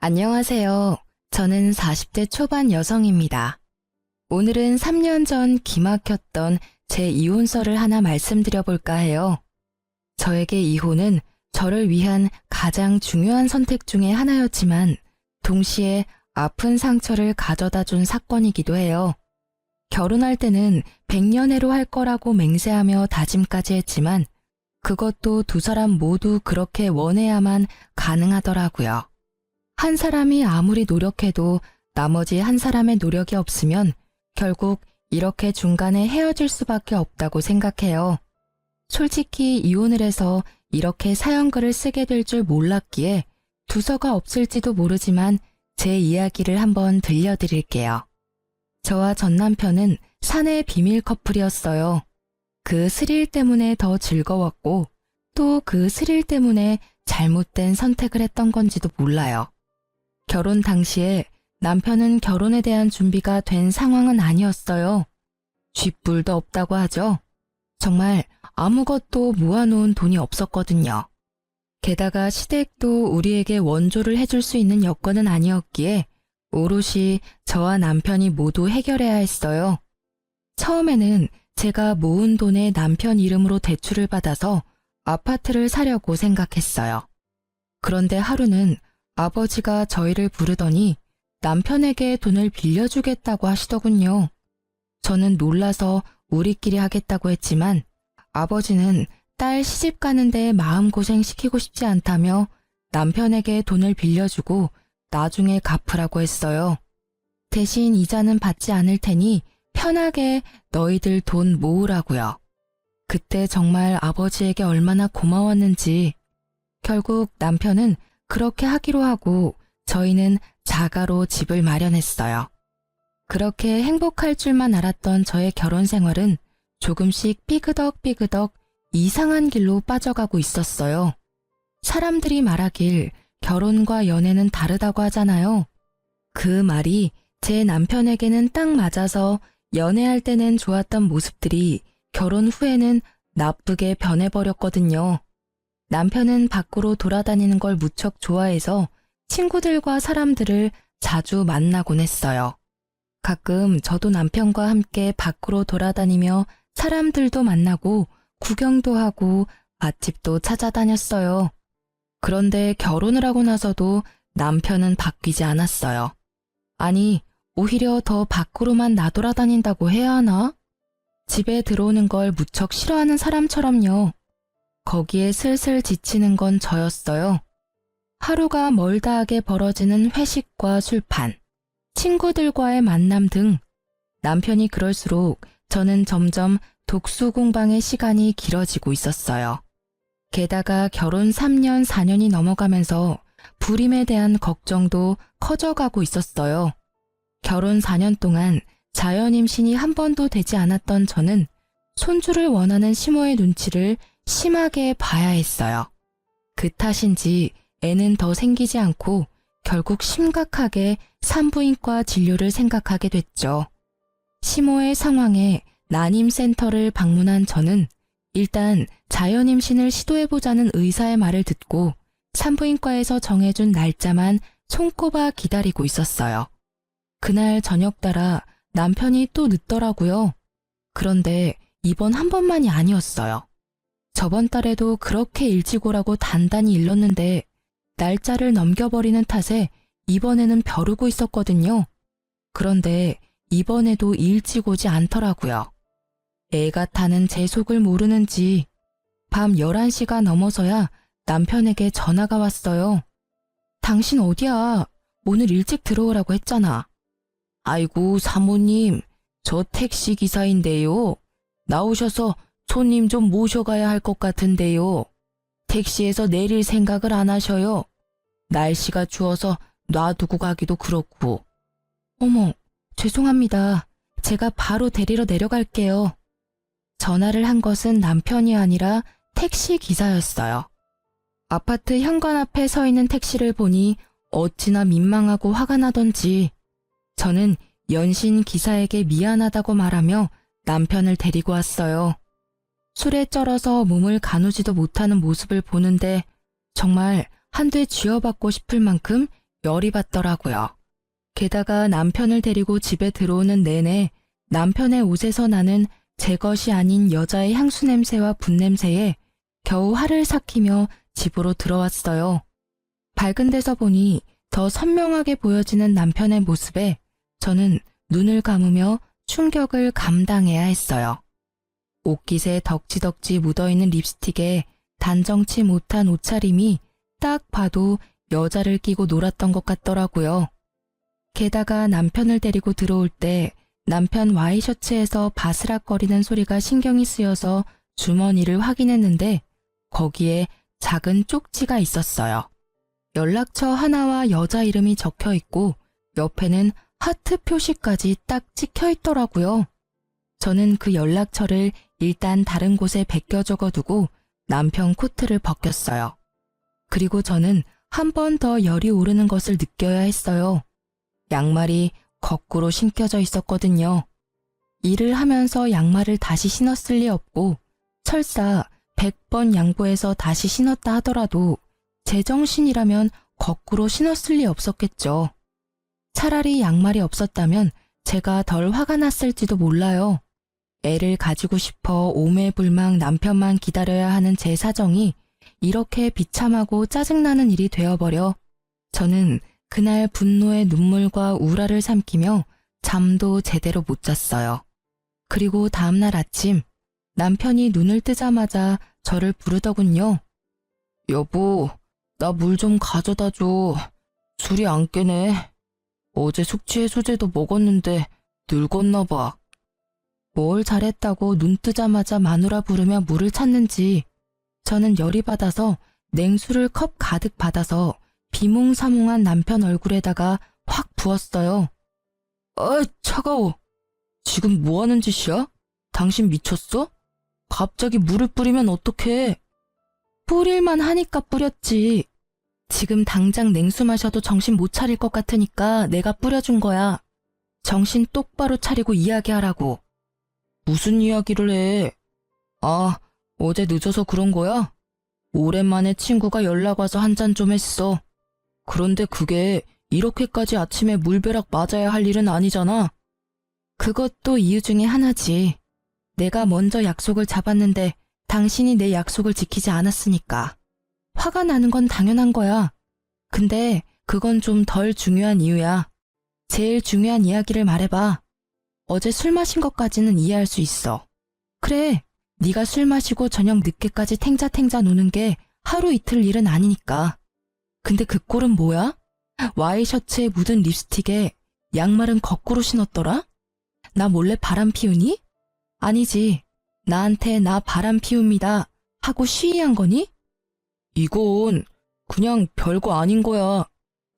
안녕하세요. 저는 40대 초반 여성입니다. 오늘은 3년 전 기막혔던 제 이혼설을 하나 말씀드려 볼까 해요. 저에게 이혼은 저를 위한 가장 중요한 선택 중에 하나였지만 동시에 아픈 상처를 가져다 준 사건이기도 해요. 결혼할 때는 100년해로 할 거라고 맹세하며 다짐까지 했지만 그것도 두 사람 모두 그렇게 원해야만 가능하더라고요. 한 사람이 아무리 노력해도 나머지 한 사람의 노력이 없으면 결국 이렇게 중간에 헤어질 수밖에 없다고 생각해요. 솔직히 이혼을 해서 이렇게 사연글을 쓰게 될 줄 몰랐기에 두서가 없을지도 모르지만 제 이야기를 한번 들려드릴게요. 저와 전 남편은 사내 비밀 커플이었어요. 그 스릴 때문에 더 즐거웠고 또 그 스릴 때문에 잘못된 선택을 했던 건지도 몰라요. 결혼 당시에 남편은 결혼에 대한 준비가 된 상황은 아니었어요. 쥐뿔도 없다고 하죠. 정말 아무것도 모아놓은 돈이 없었거든요. 게다가 시댁도 우리에게 원조를 해줄 수 있는 여건은 아니었기에 오롯이 저와 남편이 모두 해결해야 했어요. 처음에는 제가 모은 돈에 남편 이름으로 대출을 받아서 아파트를 사려고 생각했어요. 그런데 하루는 아버지가 저희를 부르더니 남편에게 돈을 빌려주겠다고 하시더군요. 저는 놀라서 우리끼리 하겠다고 했지만 아버지는 딸 시집 가는데 마음고생 시키고 싶지 않다며 남편에게 돈을 빌려주고 나중에 갚으라고 했어요. 대신 이자는 받지 않을 테니 편하게 너희들 돈 모으라고요. 그때 정말 아버지에게 얼마나 고마웠는지. 결국 남편은 그렇게 하기로 하고 저희는 자가로 집을 마련했어요. 그렇게 행복할 줄만 알았던 저의 결혼 생활은 조금씩 삐그덕삐그덕 이상한 길로 빠져가고 있었어요. 사람들이 말하길 결혼과 연애는 다르다고 하잖아요. 그 말이 제 남편에게는 딱 맞아서 연애할 때는 좋았던 모습들이 결혼 후에는 나쁘게 변해버렸거든요. 남편은 밖으로 돌아다니는 걸 무척 좋아해서 친구들과 사람들을 자주 만나곤 했어요. 가끔 저도 남편과 함께 밖으로 돌아다니며 사람들도 만나고 구경도 하고 맛집도 찾아다녔어요. 그런데 결혼을 하고 나서도 남편은 바뀌지 않았어요. 아니, 오히려 더 밖으로만 나돌아다닌다고 해야 하나? 집에 들어오는 걸 무척 싫어하는 사람처럼요. 거기에 슬슬 지치는 건 저였어요. 하루가 멀다하게 벌어지는 회식과 술판, 친구들과의 만남 등 남편이 그럴수록 저는 점점 독수 공방의 시간이 길어지고 있었어요. 게다가 결혼 3년, 4년이 넘어가면서 불임에 대한 걱정도 커져가고 있었어요. 결혼 4년 동안 자연임신이 한 번도 되지 않았던 저는 손주를 원하는 시모의 눈치를 심하게 봐야 했어요. 그 탓인지 애는 더 생기지 않고 결국 심각하게 산부인과 진료를 생각하게 됐죠. 시모의 상황에 난임센터를 방문한 저는 일단 자연임신을 시도해보자는 의사의 말을 듣고 산부인과에서 정해준 날짜만 손꼽아 기다리고 있었어요. 그날 저녁 따라 남편이 또 늦더라고요. 그런데 이번 한 번만이 아니었어요. 저번 달에도 그렇게 일찍 오라고 단단히 일렀는데 날짜를 넘겨버리는 탓에 이번에는 벼르고 있었거든요. 그런데 이번에도 일찍 오지 않더라고요. 애가 타는 제 속을 모르는지 밤 11시가 넘어서야 남편에게 전화가 왔어요. 당신 어디야? 오늘 일찍 들어오라고 했잖아. 아이고 사모님, 저 택시 기사인데요. 나오셔서 손님 좀 모셔가야 할 것 같은데요. 택시에서 내릴 생각을 안 하셔요. 날씨가 추워서 놔두고 가기도 그렇고. 어머, 죄송합니다. 제가 바로 데리러 내려갈게요. 전화를 한 것은 남편이 아니라 택시 기사였어요. 아파트 현관 앞에 서 있는 택시를 보니 어찌나 민망하고 화가 나던지 저는 연신 기사에게 미안하다고 말하며 남편을 데리고 왔어요. 술에 쩔어서 몸을 가누지도 못하는 모습을 보는데 정말 한 대 쥐어받고 싶을 만큼 열이 받더라고요. 게다가 남편을 데리고 집에 들어오는 내내 남편의 옷에서 나는 제 것이 아닌 여자의 향수 냄새와 분 냄새에 겨우 화를 삭히며 집으로 들어왔어요. 밝은 데서 보니 더 선명하게 보여지는 남편의 모습에 저는 눈을 감으며 충격을 감당해야 했어요. 옷깃에 덕지덕지 묻어있는 립스틱에 단정치 못한 옷차림이 딱 봐도 여자를 끼고 놀았던 것 같더라고요. 게다가 남편을 데리고 들어올 때 남편 와이셔츠에서 바스락거리는 소리가 신경이 쓰여서 주머니를 확인했는데 거기에 작은 쪽지가 있었어요. 연락처 하나와 여자 이름이 적혀 있고 옆에는 하트 표시까지 딱 찍혀 있더라고요. 저는 그 연락처를 일단 다른 곳에 베껴 적어두고 남편 코트를 벗겼어요. 그리고 저는 한 번 더 열이 오르는 것을 느껴야 했어요. 양말이 거꾸로 신겨져 있었거든요. 일을 하면서 양말을 다시 신었을 리 없고 설사 100번 양보해서 다시 신었다 하더라도 제정신이라면 거꾸로 신었을 리 없었겠죠. 차라리 양말이 없었다면 제가 덜 화가 났을지도 몰라요. 애를 가지고 싶어 오매불망 남편만 기다려야 하는 제 사정이 이렇게 비참하고 짜증나는 일이 되어버려 저는 그날 분노의 눈물과 우라를 삼키며 잠도 제대로 못 잤어요. 그리고 다음날 아침 남편이 눈을 뜨자마자 저를 부르더군요. 여보, 나 물 좀 가져다 줘. 술이 안 깨네. 어제 숙취해소제도 먹었는데 늙었나 봐. 뭘 잘했다고 눈 뜨자마자 마누라 부르며 물을 찾는지 저는 열이 받아서 냉수를 컵 가득 받아서 비몽사몽한 남편 얼굴에다가 확 부었어요. 아, 차가워. 지금 뭐 하는 짓이야? 당신 미쳤어? 갑자기 물을 뿌리면 어떡해? 뿌릴만 하니까 뿌렸지. 지금 당장 냉수 마셔도 정신 못 차릴 것 같으니까 내가 뿌려준 거야. 정신 똑바로 차리고 이야기하라고. 무슨 이야기를 해? 아, 어제 늦어서 그런 거야? 오랜만에 친구가 연락 와서 한잔 좀 했어. 그런데 그게 이렇게까지 아침에 물벼락 맞아야 할 일은 아니잖아. 그것도 이유 중에 하나지. 내가 먼저 약속을 잡았는데 당신이 내 약속을 지키지 않았으니까. 화가 나는 건 당연한 거야. 근데 그건 좀 덜 중요한 이유야. 제일 중요한 이야기를 말해봐. 어제 술 마신 것까지는 이해할 수 있어. 그래, 네가 술 마시고 저녁 늦게까지 탱자탱자 노는 게 하루 이틀 일은 아니니까. 근데 그 꼴은 뭐야? 와이셔츠에 묻은 립스틱에 양말은 거꾸로 신었더라? 나 몰래 바람 피우니? 아니지. 나한테 나 바람 피웁니다 하고 시위한 거니? 이건 그냥 별거 아닌 거야.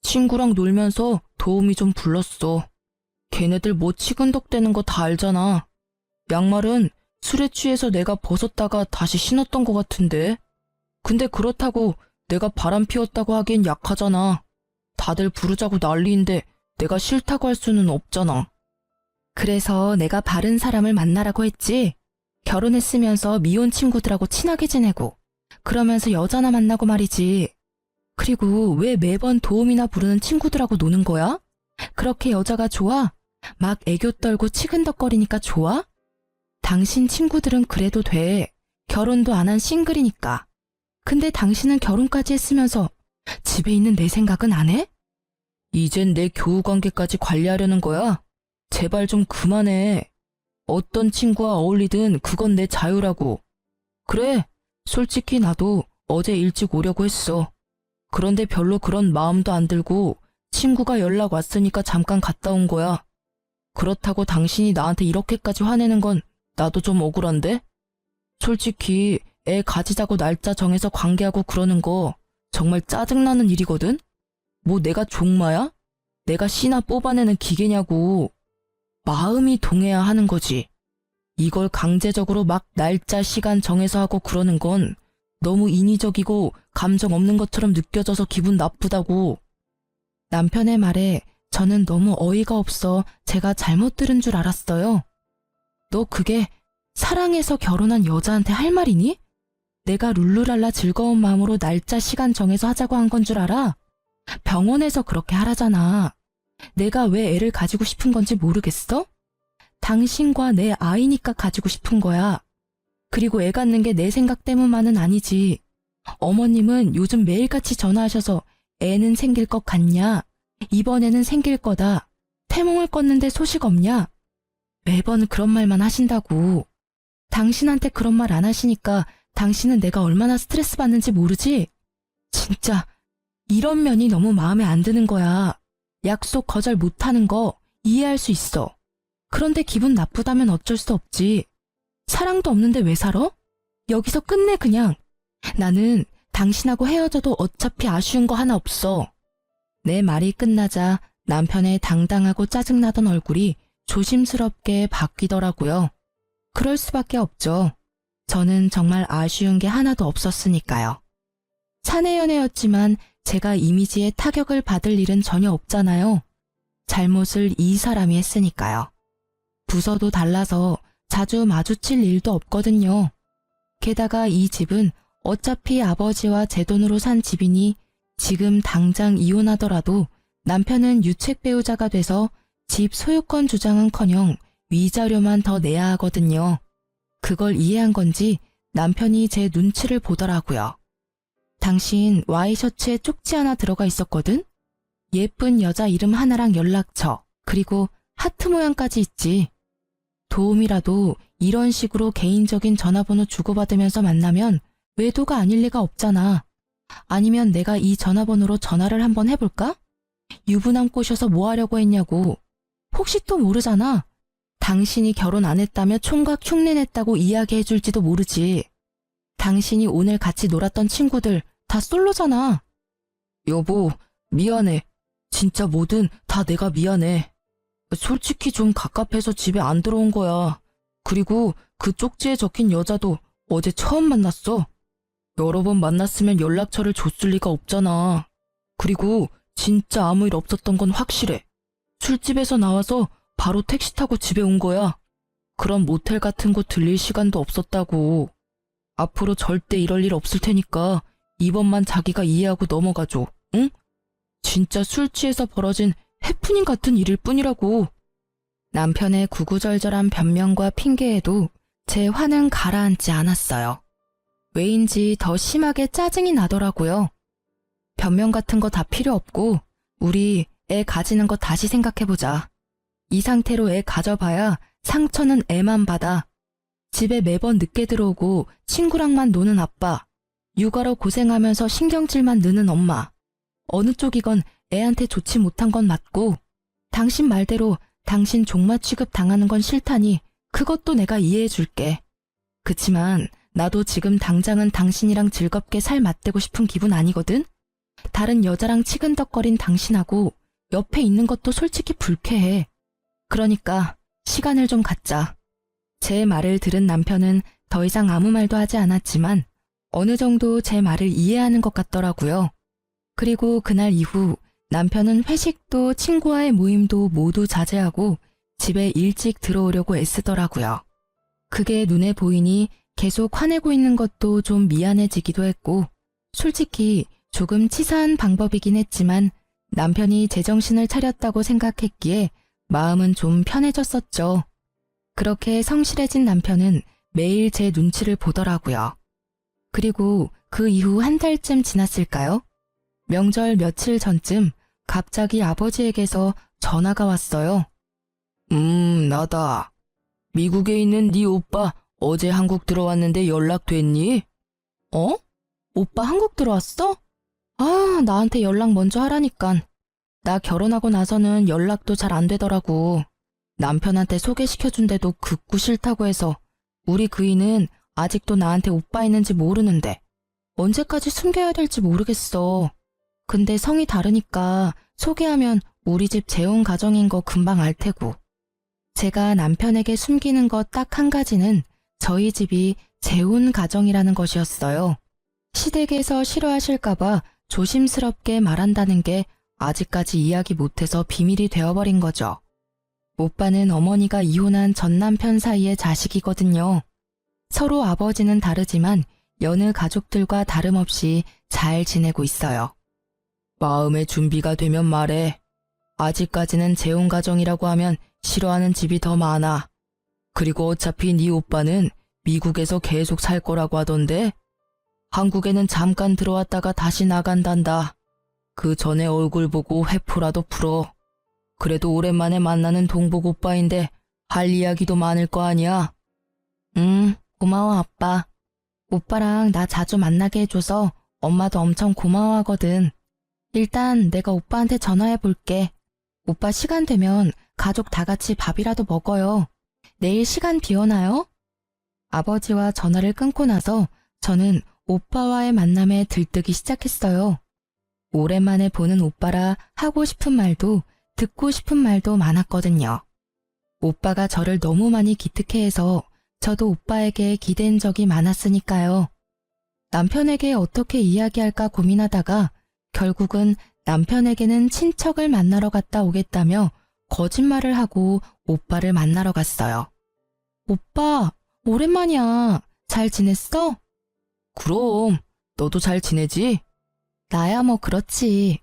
친구랑 놀면서 도우미 좀 불렀어. 걔네들 뭐 치근덕대는 거 다 알잖아. 양말은 술에 취해서 내가 벗었다가 다시 신었던 거 같은데. 근데 그렇다고 내가 바람 피웠다고 하기엔 약하잖아. 다들 부르자고 난리인데 내가 싫다고 할 수는 없잖아. 그래서 내가 바른 사람을 만나라고 했지. 결혼했으면서 미혼 친구들하고 친하게 지내고 그러면서 여자나 만나고 말이지. 그리고 왜 매번 도움이나 부르는 친구들하고 노는 거야? 그렇게 여자가 좋아? 막 애교 떨고 치근덕거리니까 좋아? 당신 친구들은 그래도 돼. 결혼도 안 한 싱글이니까. 근데 당신은 결혼까지 했으면서 집에 있는 내 생각은 안 해? 이젠 내 교우관계까지 관리하려는 거야? 제발 좀 그만해. 어떤 친구와 어울리든 그건 내 자유라고. 그래, 솔직히 나도 어제 일찍 오려고 했어. 그런데 별로 그런 마음도 안 들고 친구가 연락 왔으니까 잠깐 갔다 온 거야. 그렇다고 당신이 나한테 이렇게까지 화내는 건 나도 좀 억울한데? 솔직히 애 가지자고 날짜 정해서 관계하고 그러는 거 정말 짜증나는 일이거든? 뭐 내가 종마야? 내가 씨나 뽑아내는 기계냐고. 마음이 동해야 하는 거지. 이걸 강제적으로 막 날짜 시간 정해서 하고 그러는 건 너무 인위적이고 감정 없는 것처럼 느껴져서 기분 나쁘다고. 남편의 말에 저는 너무 어이가 없어 제가 잘못 들은 줄 알았어요. 너 그게 사랑해서 결혼한 여자한테 할 말이니? 내가 룰루랄라 즐거운 마음으로 날짜 시간 정해서 하자고 한 건 줄 알아? 병원에서 그렇게 하라잖아. 내가 왜 애를 가지고 싶은 건지 모르겠어? 당신과 내 아이니까 가지고 싶은 거야. 그리고 애 갖는 게 내 생각 때문만은 아니지. 어머님은 요즘 매일같이 전화하셔서 애는 생길 것 같냐? 이번에는 생길 거다. 태몽을 껐는데 소식 없냐? 매번 그런 말만 하신다고. 당신한테 그런 말 안 하시니까 당신은 내가 얼마나 스트레스 받는지 모르지? 진짜 이런 면이 너무 마음에 안 드는 거야. 약속 거절 못하는 거 이해할 수 있어. 그런데 기분 나쁘다면 어쩔 수 없지. 사랑도 없는데 왜 살아? 여기서 끝내 그냥. 나는 당신하고 헤어져도 어차피 아쉬운 거 하나 없어. 내 말이 끝나자 남편의 당당하고 짜증나던 얼굴이 조심스럽게 바뀌더라고요. 그럴 수밖에 없죠. 저는 정말 아쉬운 게 하나도 없었으니까요. 사내 연애였지만 제가 이미지에 타격을 받을 일은 전혀 없잖아요. 잘못을 이 사람이 했으니까요. 부서도 달라서 자주 마주칠 일도 없거든요. 게다가 이 집은 어차피 아버지와 제 돈으로 산 집이니 지금 당장 이혼하더라도 남편은 유책 배우자가 돼서 집 소유권 주장은커녕 위자료만 더 내야 하거든요. 그걸 이해한 건지 남편이 제 눈치를 보더라고요. 당신 와이셔츠에 쪽지 하나 들어가 있었거든? 예쁜 여자 이름 하나랑 연락처, 그리고 하트 모양까지 있지. 도움이라도 이런 식으로 개인적인 전화번호 주고받으면서 만나면 외도가 아닐 리가 없잖아. 아니면 내가 이 전화번호로 전화를 한번 해볼까? 유부남 꼬셔서 뭐 하려고 했냐고. 혹시 또 모르잖아. 당신이 결혼 안 했다며 총각 흉내냈다고 이야기해줄지도 모르지. 당신이 오늘 같이 놀았던 친구들 다 솔로잖아. 여보, 미안해. 진짜 뭐든 다 내가 미안해. 솔직히 좀 갑갑해서 집에 안 들어온 거야. 그리고 그 쪽지에 적힌 여자도 어제 처음 만났어. 여러 번 만났으면 연락처를 줬을 리가 없잖아. 그리고 진짜 아무 일 없었던 건 확실해. 술집에서 나와서 바로 택시 타고 집에 온 거야. 그런 모텔 같은 곳 들릴 시간도 없었다고. 앞으로 절대 이럴 일 없을 테니까 이번만 자기가 이해하고 넘어가줘. 응? 진짜 술 취해서 벌어진 해프닝 같은 일일 뿐이라고. 남편의 구구절절한 변명과 핑계에도 제 화는 가라앉지 않았어요. 왜인지 더 심하게 짜증이 나더라고요. 변명 같은 거 다 필요 없고 우리 애 가지는 거 다시 생각해보자. 이 상태로 애 가져봐야 상처는 애만 받아. 집에 매번 늦게 들어오고 친구랑만 노는 아빠, 육아로 고생하면서 신경질만 느는 엄마. 어느 쪽이건 애한테 좋지 못한 건 맞고 당신 말대로 당신 종마 취급 당하는 건 싫다니 그것도 내가 이해해 줄게. 그치만 나도 지금 당장은 당신이랑 즐겁게 살 맞대고 싶은 기분 아니거든? 다른 여자랑 치근덕거린 당신하고 옆에 있는 것도 솔직히 불쾌해. 그러니까 시간을 좀 갖자. 제 말을 들은 남편은 더 이상 아무 말도 하지 않았지만 어느 정도 제 말을 이해하는 것 같더라고요. 그리고 그날 이후 남편은 회식도 친구와의 모임도 모두 자제하고 집에 일찍 들어오려고 애쓰더라고요. 그게 눈에 보이니 계속 화내고 있는 것도 좀 미안해지기도 했고 솔직히 조금 치사한 방법이긴 했지만 남편이 제정신을 차렸다고 생각했기에 마음은 좀 편해졌었죠. 그렇게 성실해진 남편은 매일 제 눈치를 보더라고요. 그리고 그 이후 한 달쯤 지났을까요? 명절 며칠 전쯤 갑자기 아버지에게서 전화가 왔어요. 나다. 미국에 있는 네 오빠 어제 한국 들어왔는데 연락됐니? 어? 오빠 한국 들어왔어? 아, 나한테 연락 먼저 하라니깐. 나 결혼하고 나서는 연락도 잘 안 되더라고. 남편한테 소개시켜준데도 극구 싫다고 해서 우리 그이는 아직도 나한테 오빠 있는지 모르는데 언제까지 숨겨야 될지 모르겠어. 근데 성이 다르니까 소개하면 우리 집 재혼 가정인 거 금방 알 테고. 제가 남편에게 숨기는 것 딱 한 가지는 저희 집이 재혼 가정이라는 것이었어요. 시댁에서 싫어하실까봐 조심스럽게 말한다는 게 아직까지 이야기 못해서 비밀이 되어버린 거죠. 오빠는 어머니가 이혼한 전 남편 사이의 자식이거든요. 서로 아버지는 다르지만 여느 가족들과 다름없이 잘 지내고 있어요. 마음의 준비가 되면 말해. 아직까지는 재혼 가정이라고 하면 싫어하는 집이 더 많아. 그리고 어차피 네 오빠는 미국에서 계속 살 거라고 하던데 한국에는 잠깐 들어왔다가 다시 나간단다. 그 전에 얼굴 보고 회포라도 풀어. 그래도 오랜만에 만나는 동복 오빠인데 할 이야기도 많을 거 아니야. 고마워 아빠. 오빠랑 나 자주 만나게 해줘서 엄마도 엄청 고마워하거든. 일단 내가 오빠한테 전화해 볼게. 오빠 시간 되면 가족 다 같이 밥이라도 먹어요. 내일 시간 비어나요? 아버지와 전화를 끊고 나서 저는 오빠와의 만남에 들뜨기 시작했어요. 오랜만에 보는 오빠라 하고 싶은 말도 듣고 싶은 말도 많았거든요. 오빠가 저를 너무 많이 기특해해서 저도 오빠에게 기댄 적이 많았으니까요. 남편에게 어떻게 이야기할까 고민하다가 결국은 남편에게는 친척을 만나러 갔다 오겠다며 거짓말을 하고 오빠를 만나러 갔어요. 오빠, 오랜만이야. 잘 지냈어? 그럼, 너도 잘 지내지? 나야 뭐 그렇지.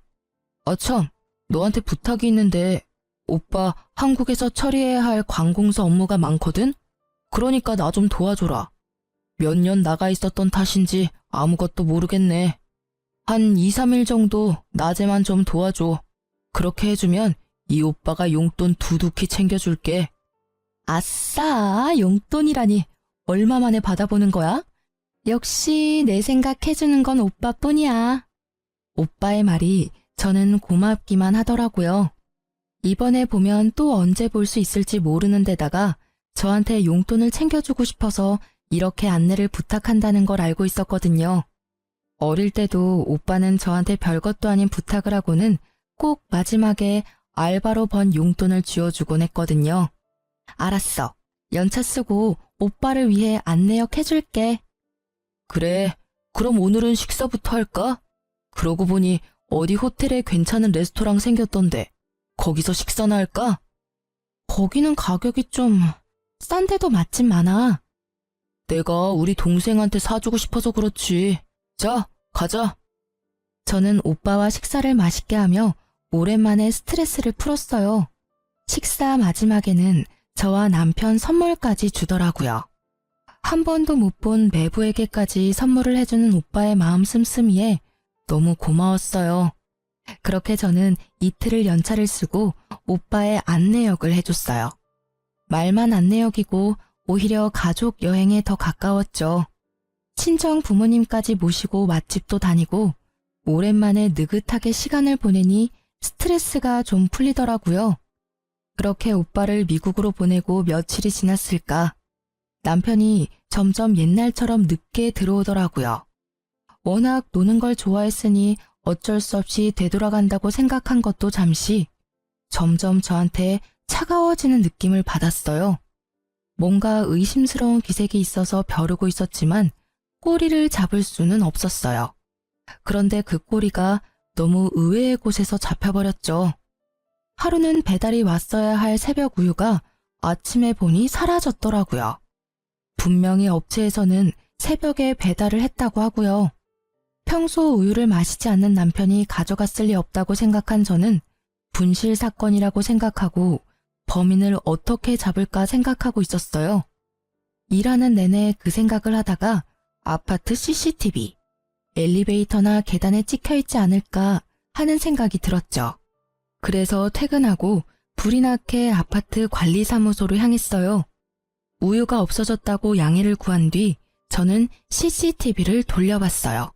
참, 너한테 부탁이 있는데 오빠 한국에서 처리해야 할 관공서 업무가 많거든? 그러니까 나 좀 도와줘라. 몇 년 나가 있었던 탓인지 아무것도 모르겠네. 한 2, 3일 정도 낮에만 좀 도와줘. 그렇게 해주면 이 오빠가 용돈 두둑히 챙겨줄게. 아싸, 용돈이라니. 얼마 만에 받아보는 거야? 역시 내 생각 해주는 건 오빠뿐이야. 오빠의 말이 저는 고맙기만 하더라고요. 이번에 보면 또 언제 볼 수 있을지 모르는 데다가 저한테 용돈을 챙겨주고 싶어서 이렇게 안내를 부탁한다는 걸 알고 있었거든요. 어릴 때도 오빠는 저한테 별것도 아닌 부탁을 하고는 꼭 마지막에 알바로 번 용돈을 쥐어주곤 했거든요. 알았어. 연차 쓰고 오빠를 위해 안내역 해줄게. 그래, 그럼 오늘은 식사부터 할까? 그러고 보니 어디 호텔에 괜찮은 레스토랑 생겼던데 거기서 식사나 할까? 거기는 가격이 좀 싼 데도 맛집 많아. 내가 우리 동생한테 사주고 싶어서 그렇지. 자, 가자. 저는 오빠와 식사를 맛있게 하며 오랜만에 스트레스를 풀었어요. 식사 마지막에는 저와 남편 선물까지 주더라고요. 한 번도 못 본 매부에게까지 선물을 해주는 오빠의 마음 씀씀이에 너무 고마웠어요. 그렇게 저는 이틀을 연차를 쓰고 오빠의 안내역을 해줬어요. 말만 안내역이고 오히려 가족 여행에 더 가까웠죠. 친정 부모님까지 모시고 맛집도 다니고 오랜만에 느긋하게 시간을 보내니 스트레스가 좀 풀리더라고요. 그렇게 오빠를 미국으로 보내고 며칠이 지났을까. 남편이 점점 옛날처럼 늦게 들어오더라고요. 워낙 노는 걸 좋아했으니 어쩔 수 없이 되돌아간다고 생각한 것도 잠시 점점 저한테 차가워지는 느낌을 받았어요. 뭔가 의심스러운 기색이 있어서 벼르고 있었지만 꼬리를 잡을 수는 없었어요. 그런데 그 꼬리가 너무 의외의 곳에서 잡혀버렸죠. 하루는 배달이 왔어야 할 새벽 우유가 아침에 보니 사라졌더라고요. 분명히 업체에서는 새벽에 배달을 했다고 하고요. 평소 우유를 마시지 않는 남편이 가져갔을 리 없다고 생각한 저는 분실 사건이라고 생각하고 범인을 어떻게 잡을까 생각하고 있었어요. 일하는 내내 그 생각을 하다가 아파트 CCTV, 엘리베이터나 계단에 찍혀있지 않을까 하는 생각이 들었죠. 그래서 퇴근하고 불이 나게 아파트 관리사무소로 향했어요. 우유가 없어졌다고 양해를 구한 뒤 저는 CCTV를 돌려봤어요.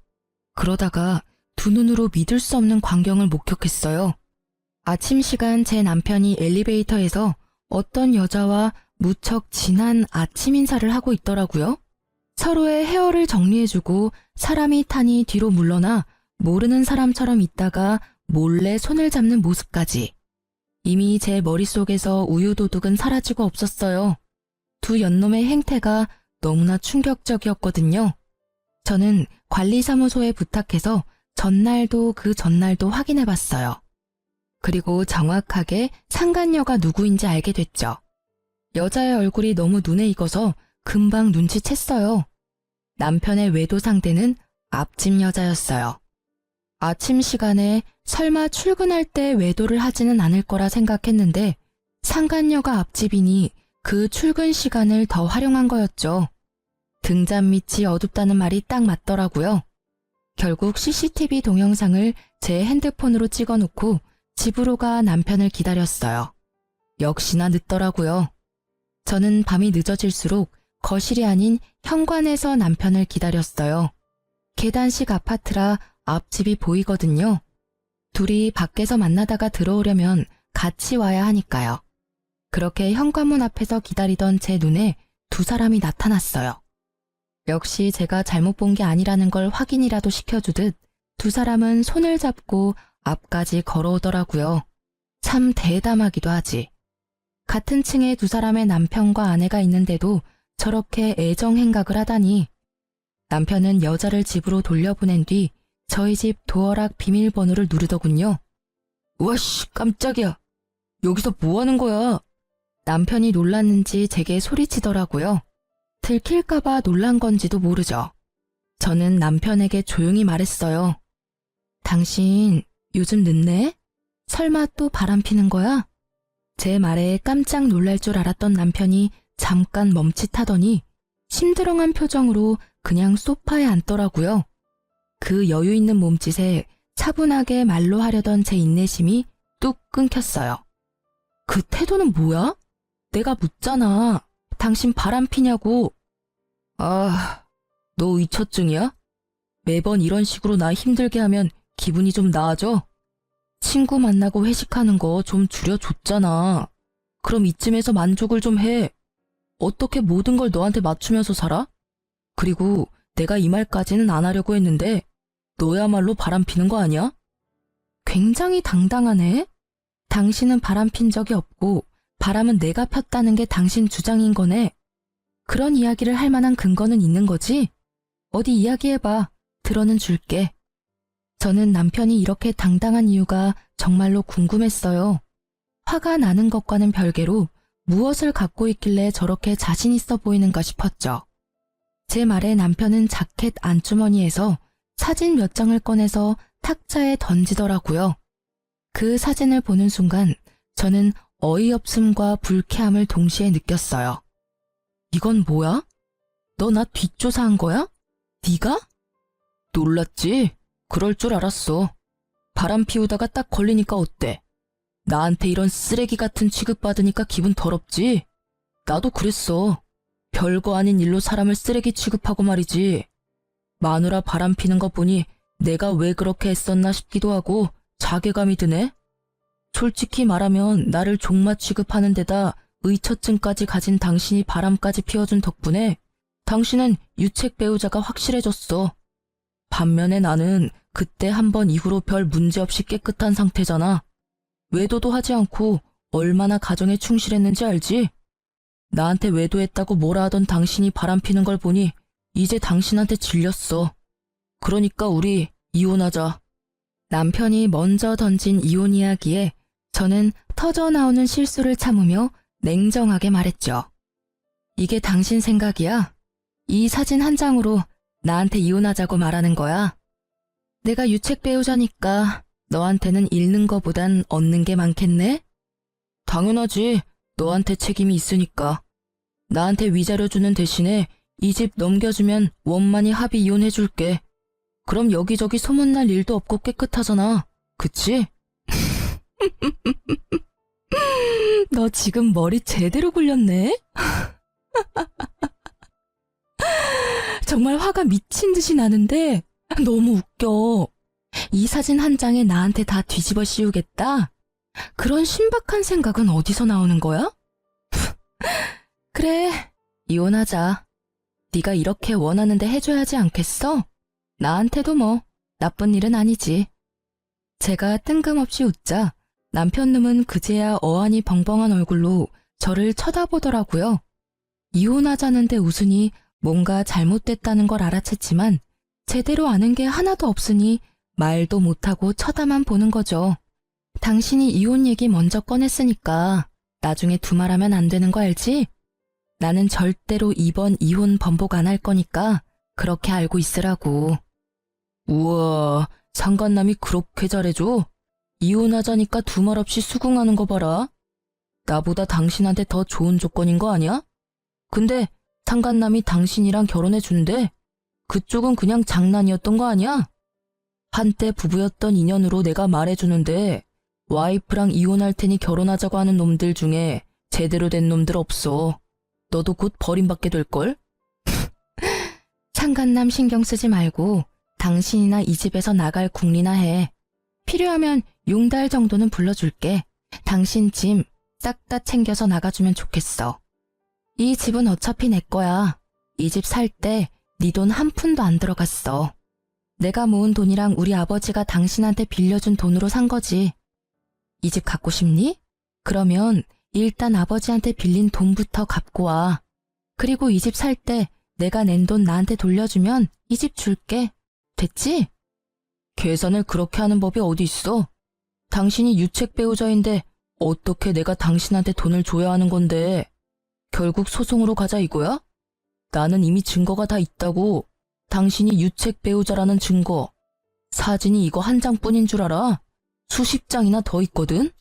그러다가 두 눈으로 믿을 수 없는 광경을 목격했어요. 아침 시간 제 남편이 엘리베이터에서 어떤 여자와 무척 진한 아침 인사를 하고 있더라고요. 서로의 헤어를 정리해주고 사람이 타니 뒤로 물러나 모르는 사람처럼 있다가 몰래 손을 잡는 모습까지. 이미 제 머릿속에서 우유도둑은 사라지고 없었어요. 두 연놈의 행태가 너무나 충격적이었거든요. 저는 관리사무소에 부탁해서 전날도 그 전날도 확인해봤어요. 그리고 정확하게 상간녀가 누구인지 알게 됐죠. 여자의 얼굴이 너무 눈에 익어서 금방 눈치챘어요. 남편의 외도 상대는 앞집 여자였어요. 아침 시간에 설마 출근할 때 외도를 하지는 않을 거라 생각했는데 상간녀가 앞집이니 그 출근 시간을 더 활용한 거였죠. 등잔 밑이 어둡다는 말이 딱 맞더라고요. 결국 CCTV 동영상을 제 핸드폰으로 찍어놓고 집으로 가 남편을 기다렸어요. 역시나 늦더라고요. 저는 밤이 늦어질수록 거실이 아닌 현관에서 남편을 기다렸어요. 계단식 아파트라 앞집이 보이거든요. 둘이 밖에서 만나다가 들어오려면 같이 와야 하니까요. 그렇게 현관문 앞에서 기다리던 제 눈에 두 사람이 나타났어요. 역시 제가 잘못 본 게 아니라는 걸 확인이라도 시켜주듯 두 사람은 손을 잡고 앞까지 걸어오더라고요. 참 대담하기도 하지. 같은 층에 두 사람의 남편과 아내가 있는데도 저렇게 애정 행각을 하다니. 남편은 여자를 집으로 돌려보낸 뒤 저희 집 도어락 비밀번호를 누르더군요. 우와씨, 깜짝이야. 여기서 뭐 하는 거야? 남편이 놀랐는지 제게 소리치더라고요. 들킬까봐 놀란 건지도 모르죠. 저는 남편에게 조용히 말했어요. 당신 요즘 늦네? 설마 또 바람 피는 거야? 제 말에 깜짝 놀랄 줄 알았던 남편이 잠깐 멈칫하더니 심드렁한 표정으로 그냥 소파에 앉더라고요. 그 여유 있는 몸짓에 차분하게 말로 하려던 제 인내심이 뚝 끊겼어요. 그 태도는 뭐야? 내가 묻잖아. 당신 바람 피냐고. 아, 너 의처증이야? 매번 이런 식으로 나 힘들게 하면 기분이 좀 나아져? 친구 만나고 회식하는 거 좀 줄여줬잖아. 그럼 이쯤에서 만족을 좀 해. 어떻게 모든 걸 너한테 맞추면서 살아? 그리고 내가 이 말까지는 안 하려고 했는데 너야말로 바람 피는 거 아니야? 굉장히 당당하네. 당신은 바람 핀 적이 없고 바람은 내가 폈다는 게 당신 주장인 거네. 그런 이야기를 할 만한 근거는 있는 거지? 어디 이야기해봐. 들어는 줄게. 저는 남편이 이렇게 당당한 이유가 정말로 궁금했어요. 화가 나는 것과는 별개로 무엇을 갖고 있길래 저렇게 자신 있어 보이는가 싶었죠. 제 말에 남편은 자켓 안주머니에서 사진 몇 장을 꺼내서 탁자에 던지더라고요. 그 사진을 보는 순간 저는 어이없음과 불쾌함을 동시에 느꼈어요. 이건 뭐야? 너 나 뒷조사한 거야? 네가? 놀랐지? 그럴 줄 알았어. 바람 피우다가 딱 걸리니까 어때? 나한테 이런 쓰레기 같은 취급받으니까 기분 더럽지? 나도 그랬어. 별거 아닌 일로 사람을 쓰레기 취급하고 말이지. 마누라 바람 피는 거 보니 내가 왜 그렇게 했었나 싶기도 하고 자괴감이 드네. 솔직히 말하면 나를 종마 취급하는 데다 의처증까지 가진 당신이 바람까지 피워준 덕분에 당신은 유책 배우자가 확실해졌어. 반면에 나는 그때 한 번 이후로 별 문제없이 깨끗한 상태잖아. 외도도 하지 않고 얼마나 가정에 충실했는지 알지? 나한테 외도했다고 뭐라 하던 당신이 바람 피는 걸 보니 이제 당신한테 질렸어. 그러니까 우리 이혼하자. 남편이 먼저 던진 이혼 이야기에 저는 터져나오는 실수를 참으며 냉정하게 말했죠. 이게 당신 생각이야? 이 사진 한 장으로 나한테 이혼하자고 말하는 거야? 내가 유책 배우자니까 너한테는 잃는 거보단 얻는 게 많겠네? 당연하지. 너한테 책임이 있으니까. 나한테 위자료 주는 대신에 이 집 넘겨주면 원만히 합의 이혼해줄게. 그럼 여기저기 소문날 일도 없고 깨끗하잖아. 그치? 너 지금 머리 제대로 굴렸네? 정말 화가 미친 듯이 나는데 너무 웃겨. 이 사진 한 장에 나한테 다 뒤집어 씌우겠다? 그런 신박한 생각은 어디서 나오는 거야? 그래, 이혼하자. 네가 이렇게 원하는데 해줘야지 않겠어? 나한테도 뭐 나쁜 일은 아니지. 제가 뜬금없이 웃자 남편 놈은 그제야 어안이 벙벙한 얼굴로 저를 쳐다보더라고요. 이혼하자는데 웃으니 뭔가 잘못됐다는 걸 알아챘지만 제대로 아는 게 하나도 없으니 말도 못하고 쳐다만 보는 거죠. 당신이 이혼 얘기 먼저 꺼냈으니까 나중에 두말하면 안 되는 거 알지? 나는 절대로 이번 이혼 번복 안 할 거니까 그렇게 알고 있으라고. 우와, 상간남이 그렇게 잘해줘? 이혼하자니까 두말 없이 수긍하는 거 봐라. 나보다 당신한테 더 좋은 조건인 거 아니야? 근데 상간남이 당신이랑 결혼해 준대. 그쪽은 그냥 장난이었던 거 아니야? 한때 부부였던 인연으로 내가 말해주는데 와이프랑 이혼할 테니 결혼하자고 하는 놈들 중에 제대로 된 놈들 없어. 너도 곧 버림받게 될걸? 상간남 신경 쓰지 말고 당신이나 이 집에서 나갈 궁리나 해. 필요하면 용달 정도는 불러줄게. 당신 짐 싹 다 챙겨서 나가주면 좋겠어. 이 집은 어차피 내 거야. 이 집 살 때 네 돈 한 푼도 안 들어갔어. 내가 모은 돈이랑 우리 아버지가 당신한테 빌려준 돈으로 산 거지. 이 집 갖고 싶니? 그러면 일단 아버지한테 빌린 돈부터 갚고 와. 그리고 이 집 살 때 내가 낸 돈 나한테 돌려주면 이 집 줄게. 됐지? 계산을 그렇게 하는 법이 어디 있어? 당신이 유책 배우자인데 어떻게 내가 당신한테 돈을 줘야 하는 건데. 결국 소송으로 가자 이거야? 나는 이미 증거가 다 있다고. 당신이 유책 배우자라는 증거. 사진이 이거 한 장뿐인 줄 알아? 수십 장이나 더 있거든?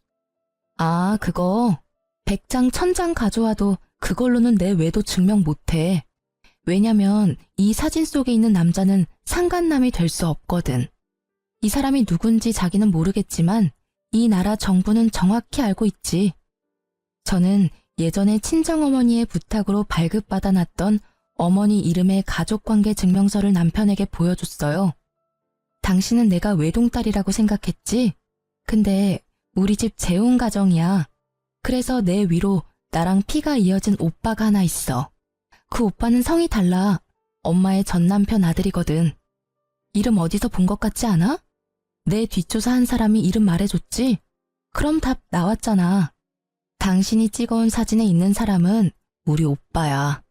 아, 그거 100장 1000장 가져와도 그걸로는 내 외도 증명 못해. 왜냐면 이 사진 속에 있는 남자는 상간남이 될 수 없거든. 이 사람이 누군지 자기는 모르겠지만 이 나라 정부는 정확히 알고 있지. 저는 예전에 친정어머니의 부탁으로 발급받아 놨던 어머니 이름의 가족관계 증명서를 남편에게 보여줬어요. 당신은 내가 외동딸이라고 생각했지? 근데 우리 집 재혼 가정이야. 그래서 내 위로 나랑 피가 이어진 오빠가 하나 있어. 그 오빠는 성이 달라. 엄마의 전 남편 아들이거든. 이름 어디서 본 것 같지 않아? 내 뒷조사한 사람이 이름 말해줬지? 그럼 답 나왔잖아. 당신이 찍어온 사진에 있는 사람은 우리 오빠야.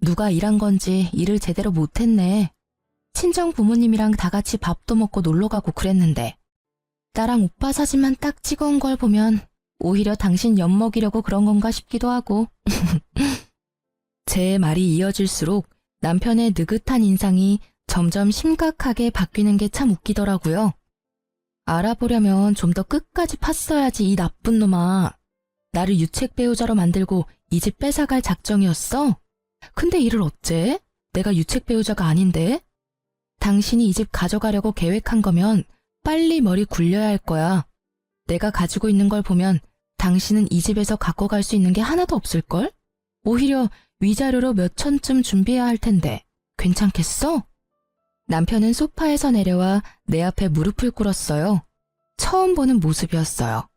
누가 일한 건지 일을 제대로 못했네. 친정 부모님이랑 다 같이 밥도 먹고 놀러가고 그랬는데. 나랑 오빠 사진만 딱 찍어온 걸 보면 오히려 당신 엿먹이려고 그런 건가 싶기도 하고. 제 말이 이어질수록 남편의 느긋한 인상이 점점 심각하게 바뀌는 게 참 웃기더라고요. 알아보려면 좀 더 끝까지 팠어야지 이 나쁜 놈아. 나를 유책 배우자로 만들고 이 집 뺏어갈 작정이었어? 근데 이를 어째? 내가 유책 배우자가 아닌데? 당신이 이 집 가져가려고 계획한 거면 빨리 머리 굴려야 할 거야. 내가 가지고 있는 걸 보면 당신은 이 집에서 갖고 갈 수 있는 게 하나도 없을걸? 오히려 위자료로 몇 천쯤 준비해야 할 텐데 괜찮겠어? 남편은 소파에서 내려와 내 앞에 무릎을 꿇었어요. 처음 보는 모습이었어요.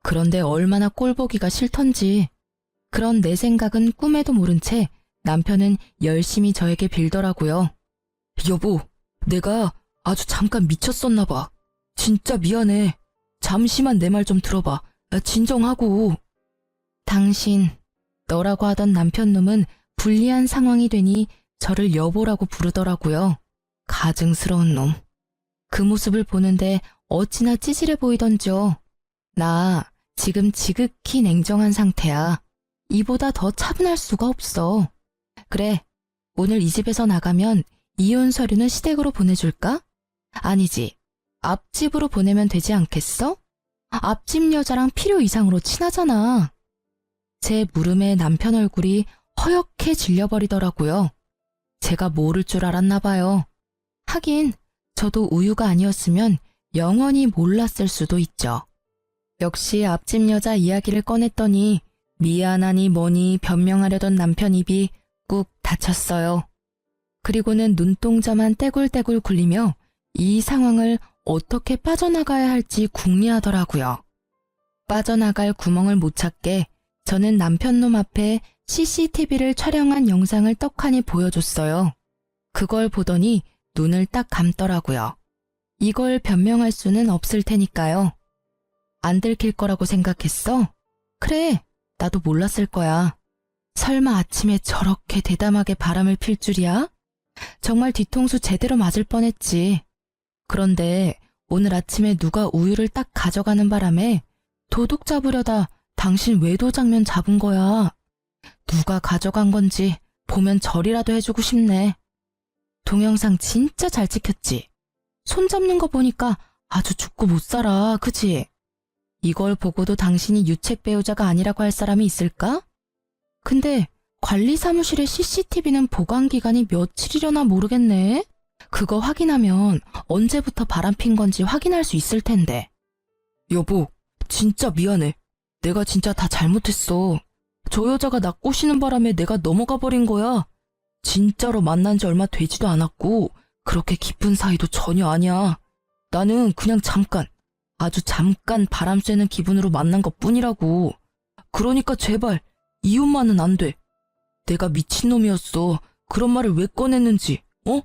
그런데 얼마나 꼴보기가 싫던지. 그런 내 생각은 꿈에도 모른 채 남편은 열심히 저에게 빌더라고요. 여보, 내가 아주 잠깐 미쳤었나 봐. 진짜 미안해. 잠시만 내 말 좀 들어봐. 진정하고. 당신, 너라고 하던 남편놈은 불리한 상황이 되니 저를 여보라고 부르더라고요. 가증스러운 놈. 그 모습을 보는데 어찌나 찌질해 보이던지요. 나 지금 지극히 냉정한 상태야. 이보다 더 차분할 수가 없어. 그래, 오늘 이 집에서 나가면 이혼 서류는 시댁으로 보내줄까? 아니지, 앞집으로 보내면 되지 않겠어? 앞집 여자랑 필요 이상으로 친하잖아. 제 물음에 남편 얼굴이 허옇게 질려버리더라고요. 제가 모를 줄 알았나 봐요. 하긴 저도 우유가 아니었으면 영원히 몰랐을 수도 있죠. 역시 앞집 여자 이야기를 꺼냈더니 미안하니 뭐니 변명하려던 남편 입이 꾹 닫혔어요. 그리고는 눈동자만 떼굴떼굴 굴리며 이 상황을 어떻게 빠져나가야 할지 궁리하더라고요. 빠져나갈 구멍을 못 찾게 저는 남편놈 앞에 CCTV를 촬영한 영상을 떡하니 보여줬어요. 그걸 보더니 눈을 딱 감더라고요. 이걸 변명할 수는 없을 테니까요. 안 들킬 거라고 생각했어? 그래, 나도 몰랐을 거야. 설마 아침에 저렇게 대담하게 바람을 필 줄이야? 정말 뒤통수 제대로 맞을 뻔했지. 그런데 오늘 아침에 누가 우유를 딱 가져가는 바람에 도둑 잡으려다 당신 외도 장면 잡은 거야. 누가 가져간 건지 보면 절이라도 해주고 싶네. 동영상 진짜 잘 찍혔지? 손 잡는 거 보니까 아주 죽고 못 살아, 그지? 이걸 보고도 당신이 유책 배우자가 아니라고 할 사람이 있을까? 근데 관리 사무실의 CCTV는 보관 기간이 며칠이려나 모르겠네. 그거 확인하면 언제부터 바람핀 건지 확인할 수 있을 텐데. 여보, 진짜 미안해. 내가 진짜 다 잘못했어. 저 여자가 나 꼬시는 바람에 내가 넘어가 버린 거야. 진짜로 만난 지 얼마 되지도 않았고 그렇게 깊은 사이도 전혀 아니야. 나는 그냥 잠깐, 아주 잠깐 바람 쐬는 기분으로 만난 것뿐이라고. 그러니까 제발 이혼만은 안 돼. 내가 미친놈이었어. 그런 말을 왜 꺼냈는지, 어?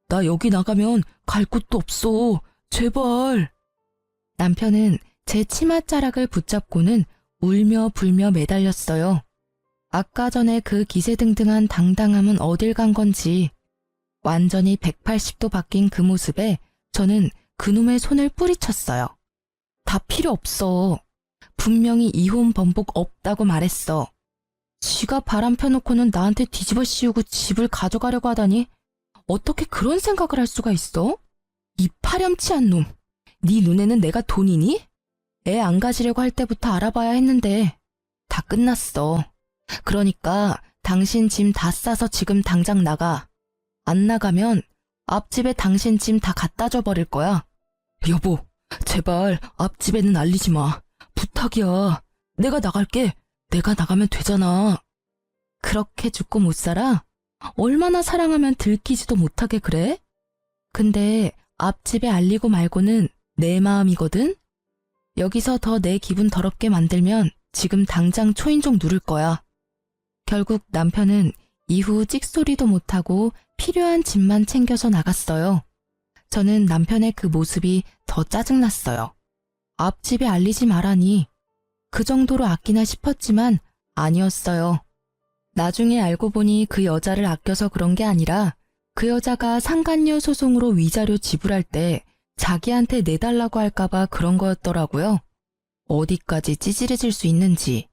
나 여기 나가면 갈 곳도 없어. 제발. 남편은 제 치맛자락을 붙잡고는 울며 불며 매달렸어요. 아까 전에 그 기세등등한 당당함은 어딜 간 건지. 완전히 180도 바뀐 그 모습에 저는 그놈의 손을 뿌리쳤어요. 다 필요 없어. 분명히 이혼 번복 없다고 말했어. 지가 바람 펴놓고는 나한테 뒤집어 씌우고 집을 가져가려고 하다니 어떻게 그런 생각을 할 수가 있어? 이 파렴치한 놈. 네 눈에는 내가 돈이니? 애 안 가지려고 할 때부터 알아봐야 했는데 다 끝났어. 그러니까 당신 짐 다 싸서 지금 당장 나가. 안 나가면 앞집에 당신 짐 다 갖다 줘 버릴 거야. 여보, 제발 앞집에는 알리지 마. 부탁이야. 내가 나갈게. 내가 나가면 되잖아. 그렇게 죽고 못 살아? 얼마나 사랑하면 들키지도 못하게 그래? 근데 앞집에 알리고 말고는 내 마음이거든? 여기서 더 내 기분 더럽게 만들면 지금 당장 초인종 누를 거야. 결국 남편은 이후 찍소리도 못하고 필요한 짐만 챙겨서 나갔어요. 저는 남편의 그 모습이 더 짜증났어요. 앞집에 알리지 말라니. 그 정도로 아끼나 싶었지만 아니었어요. 나중에 알고 보니 그 여자를 아껴서 그런 게 아니라 그 여자가 상간녀 소송으로 위자료 지불할 때 자기한테 내달라고 할까봐 그런 거였더라고요. 어디까지 찌질해질 수 있는지.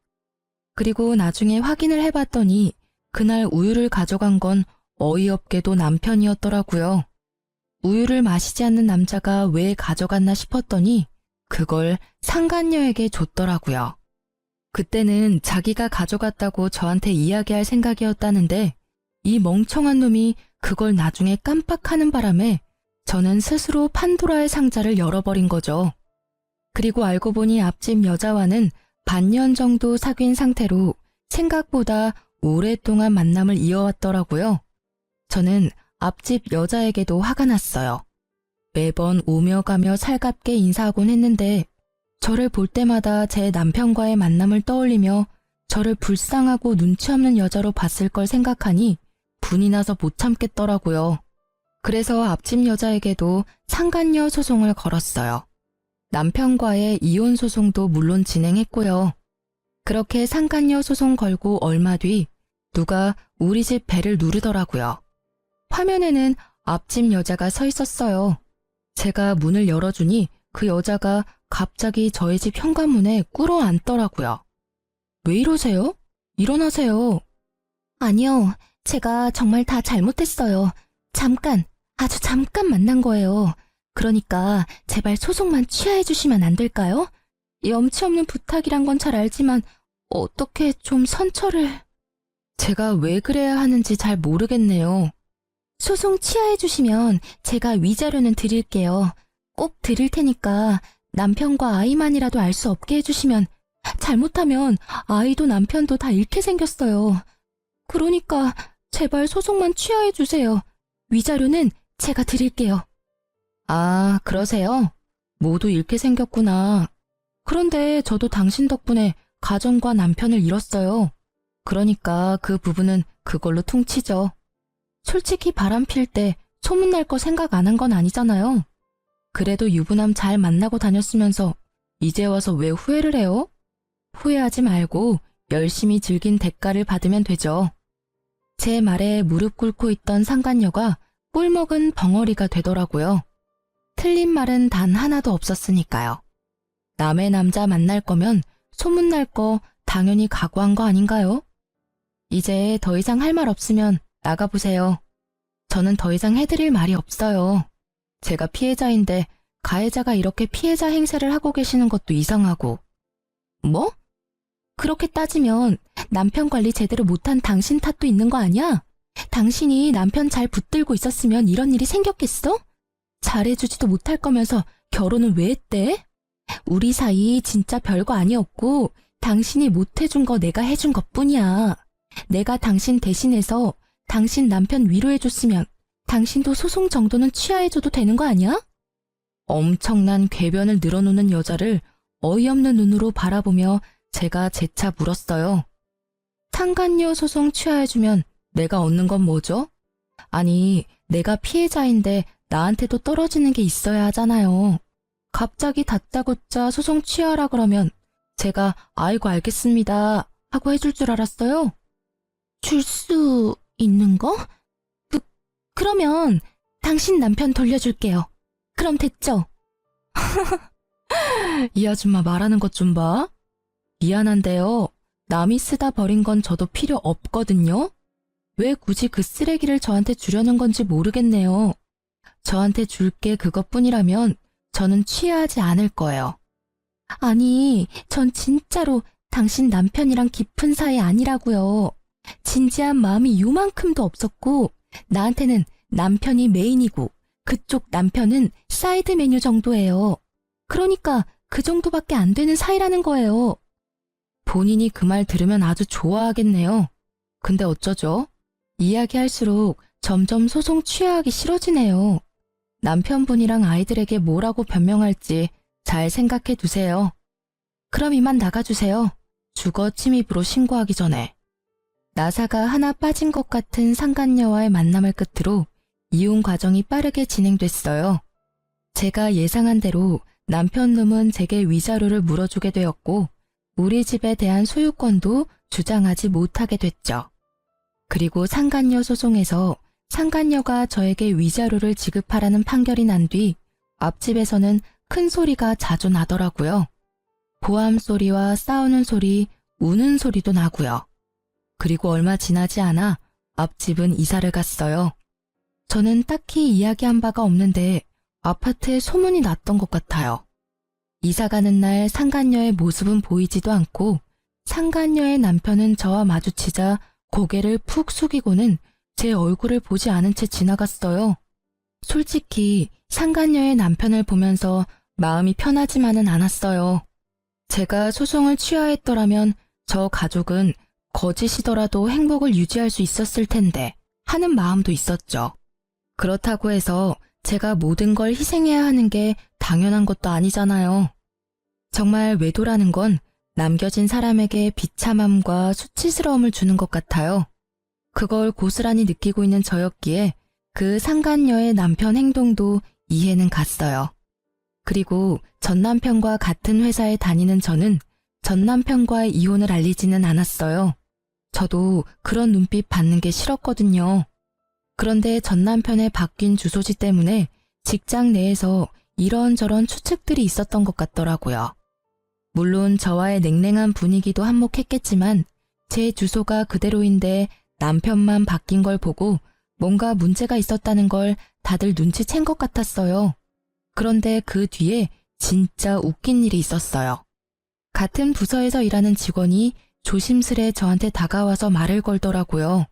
그리고 나중에 확인을 해봤더니 그날 우유를 가져간 건 어이없게도 남편이었더라고요. 우유를 마시지 않는 남자가 왜 가져갔나 싶었더니 그걸 상간녀에게 줬더라고요. 그때는 자기가 가져갔다고 저한테 이야기할 생각이었다는데 이 멍청한 놈이 그걸 나중에 깜빡하는 바람에 저는 스스로 판도라의 상자를 열어버린 거죠. 그리고 알고 보니 앞집 여자와는 반년 정도 사귄 상태로 생각보다 오랫동안 만남을 이어왔더라고요. 저는 앞집 여자에게도 화가 났어요. 매번 오며 가며 살갑게 인사하곤 했는데 저를 볼 때마다 제 남편과의 만남을 떠올리며 저를 불쌍하고 눈치 없는 여자로 봤을 걸 생각하니 분이 나서 못 참겠더라고요. 그래서 앞집 여자에게도 상간녀 소송을 걸었어요. 남편과의 이혼 소송도 물론 진행했고요. 그렇게 상간녀 소송 걸고 얼마 뒤 누가 우리 집 배를 누르더라고요. 화면에는 앞집 여자가 서 있었어요. 제가 문을 열어주니 그 여자가 갑자기 저희 집 현관문에 꿇어 앉더라고요. 왜 이러세요? 일어나세요. 아니요, 제가 정말 다 잘못했어요. 잠깐, 아주 잠깐 만난 거예요. 그러니까 제발 소송만 취하해 주시면 안 될까요? 염치 없는 부탁이란 건 잘 알지만 어떻게 좀 선처를... 제가 왜 그래야 하는지 잘 모르겠네요. 소송 취하해 주시면 제가 위자료는 드릴게요. 꼭 드릴 테니까 남편과 아이만이라도 알 수 없게 해주시면, 잘못하면 아이도 남편도 다 잃게 생겼어요. 그러니까 제발 소송만 취하해 주세요. 위자료는 제가 드릴게요. 아, 그러세요? 모두 잃게 생겼구나. 그런데 저도 당신 덕분에 가정과 남편을 잃었어요. 그러니까 그 부분은 그걸로 퉁치죠. 솔직히 바람 필 때 소문날 거 생각 안 한 건 아니잖아요. 그래도 유부남 잘 만나고 다녔으면서 이제 와서 왜 후회를 해요? 후회하지 말고 열심히 즐긴 대가를 받으면 되죠. 제 말에 무릎 꿇고 있던 상간녀가 꿀먹은 벙어리가 되더라고요. 틀린 말은 단 하나도 없었으니까요. 남의 남자 만날 거면 소문날 거 당연히 각오한 거 아닌가요? 이제 더 이상 할 말 없으면 나가보세요. 저는 더 이상 해드릴 말이 없어요. 제가 피해자인데 가해자가 이렇게 피해자 행세를 하고 계시는 것도 이상하고. 뭐? 그렇게 따지면 남편 관리 제대로 못한 당신 탓도 있는 거 아니야? 당신이 남편 잘 붙들고 있었으면 이런 일이 생겼겠어? 잘해주지도 못할 거면서 결혼은 왜 했대? 우리 사이 진짜 별거 아니었고 당신이 못해준 거 내가 해준 것뿐이야. 내가 당신 대신해서 당신 남편 위로해줬으면 당신도 소송 정도는 취하해줘도 되는 거 아니야? 엄청난 궤변을 늘어놓는 여자를 어이없는 눈으로 바라보며 제가 재차 물었어요. 상간녀 소송 취하해주면 내가 얻는 건 뭐죠? 아니, 내가 피해자인데 나한테도 떨어지는 게 있어야 하잖아요. 갑자기 다짜고짜 소송 취하라 그러면 제가 아이고 알겠습니다 하고 해줄 줄 알았어요. 줄 수 있는 거? 그러면 당신 남편 돌려줄게요. 그럼 됐죠? 이 아줌마 말하는 것 좀 봐. 미안한데요. 남이 쓰다 버린 건 저도 필요 없거든요. 왜 굳이 그 쓰레기를 저한테 주려는 건지 모르겠네요. 저한테 줄 게 그것뿐이라면 저는 취하지 않을 거예요. 아니, 전 진짜로 당신 남편이랑 깊은 사이 아니라고요. 진지한 마음이 요만큼도 없었고 나한테는 남편이 메인이고 그쪽 남편은 사이드 메뉴 정도예요. 그러니까 그 정도밖에 안 되는 사이라는 거예요. 본인이 그 말 들으면 아주 좋아하겠네요. 근데 어쩌죠? 이야기할수록 점점 소송 취하하기 싫어지네요. 남편분이랑 아이들에게 뭐라고 변명할지 잘 생각해 두세요. 그럼 이만 나가주세요. 주거 침입으로 신고하기 전에. 나사가 하나 빠진 것 같은 상간녀와의 만남을 끝으로 이혼 과정이 빠르게 진행됐어요. 제가 예상한 대로 남편 놈은 제게 위자료를 물어주게 되었고 우리 집에 대한 소유권도 주장하지 못하게 됐죠. 그리고 상간녀 소송에서 상간녀가 저에게 위자료를 지급하라는 판결이 난 뒤 앞집에서는 큰 소리가 자주 나더라고요. 보암 소리와 싸우는 소리, 우는 소리도 나고요. 그리고 얼마 지나지 않아 앞집은 이사를 갔어요. 저는 딱히 이야기한 바가 없는데 아파트에 소문이 났던 것 같아요. 이사 가는 날 상간녀의 모습은 보이지도 않고 상간녀의 남편은 저와 마주치자 고개를 푹 숙이고는 제 얼굴을 보지 않은 채 지나갔어요. 솔직히 상간녀의 남편을 보면서 마음이 편하지만은 않았어요. 제가 소송을 취하했더라면 저 가족은 거짓이더라도 행복을 유지할 수 있었을 텐데 하는 마음도 있었죠. 그렇다고 해서 제가 모든 걸 희생해야 하는 게 당연한 것도 아니잖아요. 정말 외도라는 건 남겨진 사람에게 비참함과 수치스러움을 주는 것 같아요. 그걸 고스란히 느끼고 있는 저였기에 그 상간녀의 남편 행동도 이해는 갔어요. 그리고 전 남편과 같은 회사에 다니는 저는 전 남편과의 이혼을 알리지는 않았어요. 저도 그런 눈빛 받는 게 싫었거든요. 그런데 전 남편의 바뀐 주소지 때문에 직장 내에서 이런저런 추측들이 있었던 것 같더라고요. 물론 저와의 냉랭한 분위기도 한몫했겠지만 제 주소가 그대로인데 남편만 바뀐 걸 보고 뭔가 문제가 있었다는 걸 다들 눈치챈 것 같았어요. 그런데 그 뒤에 진짜 웃긴 일이 있었어요. 같은 부서에서 일하는 직원이 조심스레 저한테 다가와서 말을 걸더라고요.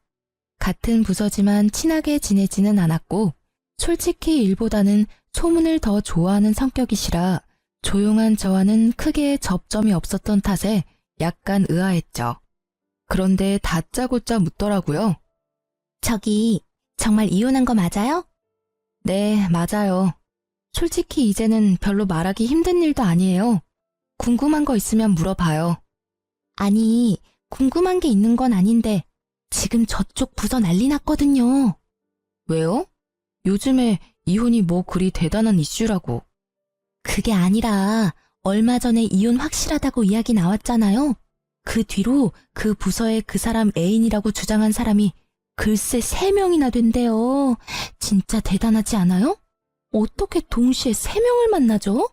같은 부서지만 친하게 지내지는 않았고 솔직히 일보다는 소문을 더 좋아하는 성격이시라 조용한 저와는 크게 접점이 없었던 탓에 약간 의아했죠. 그런데 다짜고짜 묻더라고요. 저기 정말 이혼한 거 맞아요? 네, 맞아요. 솔직히 이제는 별로 말하기 힘든 일도 아니에요. 궁금한 거 있으면 물어봐요. 아니, 궁금한 게 있는 건 아닌데 지금 저쪽 부서 난리 났거든요. 왜요? 요즘에 이혼이 뭐 그리 대단한 이슈라고. 그게 아니라 얼마 전에 이혼 확실하다고 이야기 나왔잖아요. 그 뒤로 그 부서에 그 사람 애인이라고 주장한 사람이 글쎄 3명이나 된대요. 진짜 대단하지 않아요? 어떻게 동시에 3명을 만나죠?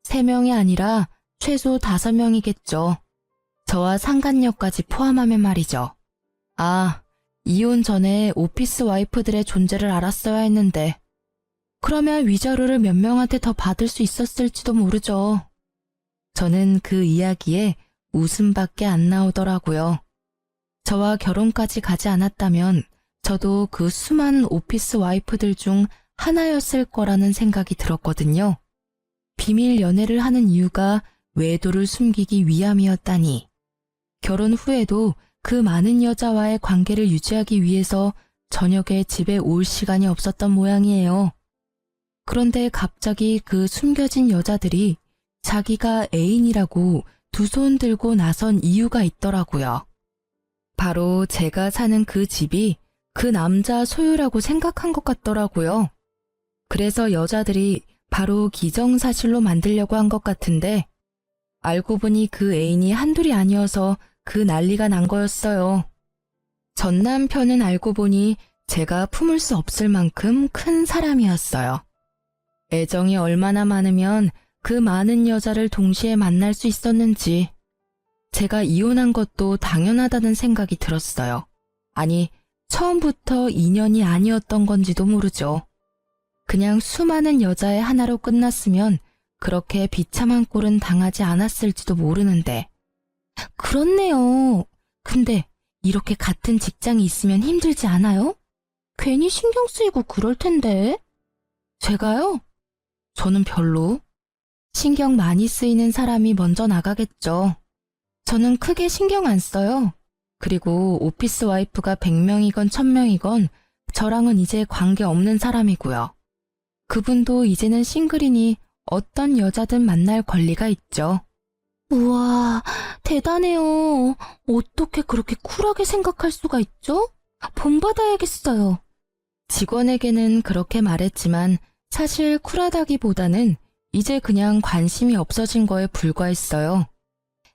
3명이 아니라 최소 5명이겠죠. 저와 상간녀까지 포함하면 말이죠. 아, 이혼 전에 오피스 와이프들의 존재를 알았어야 했는데. 그러면 위자료를 몇 명한테 더 받을 수 있었을지도 모르죠. 저는 그 이야기에 웃음밖에 안 나오더라고요. 저와 결혼까지 가지 않았다면 저도 그 수많은 오피스 와이프들 중 하나였을 거라는 생각이 들었거든요. 비밀 연애를 하는 이유가 외도를 숨기기 위함이었다니. 결혼 후에도 그 많은 여자와의 관계를 유지하기 위해서 저녁에 집에 올 시간이 없었던 모양이에요. 그런데 갑자기 그 숨겨진 여자들이 자기가 애인이라고 두 손 들고 나선 이유가 있더라고요. 바로 제가 사는 그 집이 그 남자 소유라고 생각한 것 같더라고요. 그래서 여자들이 바로 기정사실로 만들려고 한 것 같은데 알고 보니 그 애인이 한둘이 아니어서 그 난리가 난 거였어요. 전 남편은 알고 보니 제가 품을 수 없을 만큼 큰 사람이었어요. 애정이 얼마나 많으면 그 많은 여자를 동시에 만날 수 있었는지 제가 이혼한 것도 당연하다는 생각이 들었어요. 아니, 처음부터 인연이 아니었던 건지도 모르죠. 그냥 수많은 여자의 하나로 끝났으면 그렇게 비참한 꼴은 당하지 않았을지도 모르는데. 그렇네요. 근데 이렇게 같은 직장이 있으면 힘들지 않아요? 괜히 신경 쓰이고 그럴 텐데. 제가요? 저는 별로. 신경 많이 쓰이는 사람이 먼저 나가겠죠. 저는 크게 신경 안 써요. 그리고 오피스 와이프가 100명이건 1000명이건 저랑은 이제 관계 없는 사람이고요. 그분도 이제는 싱글이니 어떤 여자든 만날 권리가 있죠. 우와, 대단해요. 어떻게 그렇게 쿨하게 생각할 수가 있죠? 본받아야겠어요. 직원에게는 그렇게 말했지만 사실 쿨하다기보다는 이제 그냥 관심이 없어진 거에 불과했어요.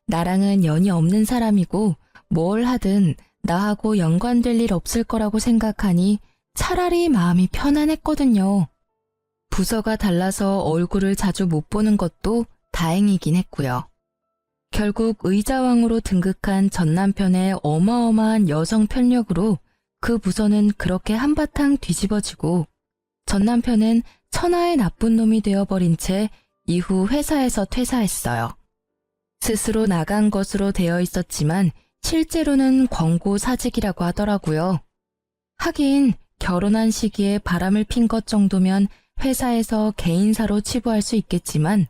나랑은 연이 없는 사람이고 뭘 하든 나하고 연관될 일 없을 거라고 생각하니 차라리 마음이 편안했거든요. 부서가 달라서 얼굴을 자주 못 보는 것도 다행이긴 했고요. 결국 의자왕으로 등극한 전 남편의 어마어마한 여성 편력으로 그 부서는 그렇게 한바탕 뒤집어지고 전 남편은 천하의 나쁜 놈이 되어버린 채 이후 회사에서 퇴사했어요. 스스로 나간 것으로 되어 있었지만 실제로는 권고 사직이라고 하더라고요. 하긴 결혼한 시기에 바람을 핀 것 정도면 회사에서 개인사로 치부할 수 있겠지만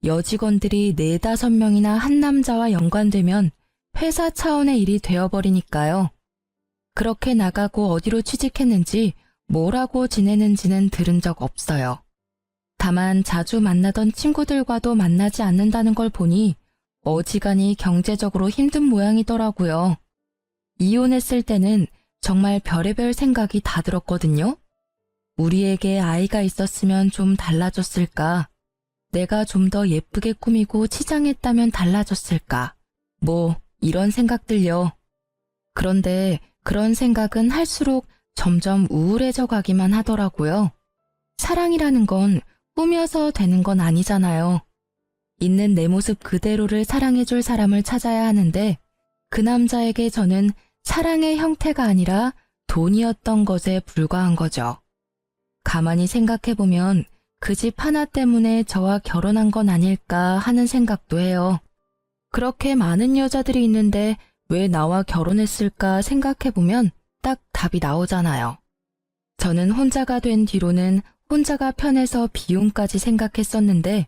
여직원들이 4~5명이나 한 남자와 연관되면 회사 차원의 일이 되어버리니까요. 그렇게 나가고 어디로 취직했는지 뭘 하고 지내는지는 들은 적 없어요. 다만 자주 만나던 친구들과도 만나지 않는다는 걸 보니 어지간히 경제적으로 힘든 모양이더라고요. 이혼했을 때는 정말 별의별 생각이 다 들었거든요. 우리에게 아이가 있었으면 좀 달라졌을까? 내가 좀 더 예쁘게 꾸미고 치장했다면 달라졌을까? 뭐 이런 생각들요. 그런데 그런 생각은 할수록 점점 우울해져 가기만 하더라고요. 사랑이라는 건 꾸며서 되는 건 아니잖아요. 있는 내 모습 그대로를 사랑해줄 사람을 찾아야 하는데 그 남자에게 저는 사랑의 형태가 아니라 돈이었던 것에 불과한 거죠. 가만히 생각해보면 그 집 하나 때문에 저와 결혼한 건 아닐까 하는 생각도 해요. 그렇게 많은 여자들이 있는데 왜 나와 결혼했을까 생각해보면 딱 답이 나오잖아요. 저는 혼자가 된 뒤로는 혼자가 편해서 비용까지 생각했었는데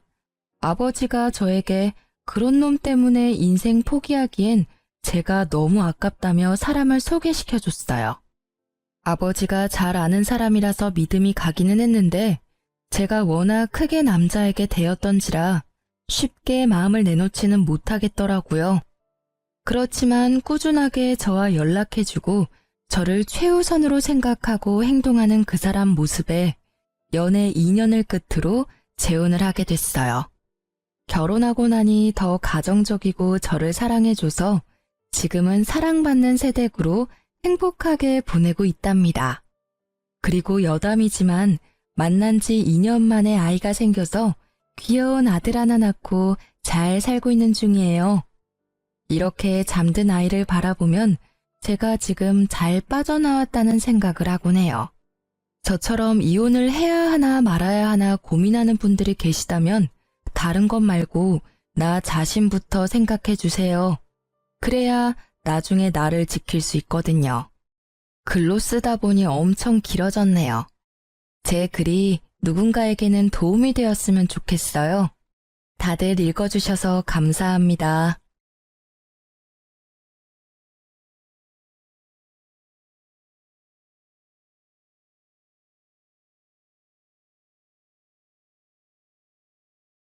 아버지가 저에게 그런 놈 때문에 인생 포기하기엔 제가 너무 아깝다며 사람을 소개시켜줬어요. 아버지가 잘 아는 사람이라서 믿음이 가기는 했는데 제가 워낙 크게 남자에게 대었던지라 쉽게 마음을 내놓지는 못하겠더라고요. 그렇지만 꾸준하게 저와 연락해주고 저를 최우선으로 생각하고 행동하는 그 사람 모습에 연애 2년을 끝으로 재혼을 하게 됐어요. 결혼하고 나니 더 가정적이고 저를 사랑해줘서 지금은 사랑받는 세댁으로 행복하게 보내고 있답니다. 그리고 여담이지만 만난 지 2년 만에 아이가 생겨서 귀여운 아들 하나 낳고 잘 살고 있는 중이에요. 이렇게 잠든 아이를 바라보면 제가 지금 잘 빠져나왔다는 생각을 하곤 해요. 저처럼 이혼을 해야 하나 말아야 하나 고민하는 분들이 계시다면 다른 것 말고 나 자신부터 생각해 주세요. 그래야 나중에 나를 지킬 수 있거든요. 글로 쓰다 보니 엄청 길어졌네요. 제 글이 누군가에게는 도움이 되었으면 좋겠어요. 다들 읽어주셔서 감사합니다.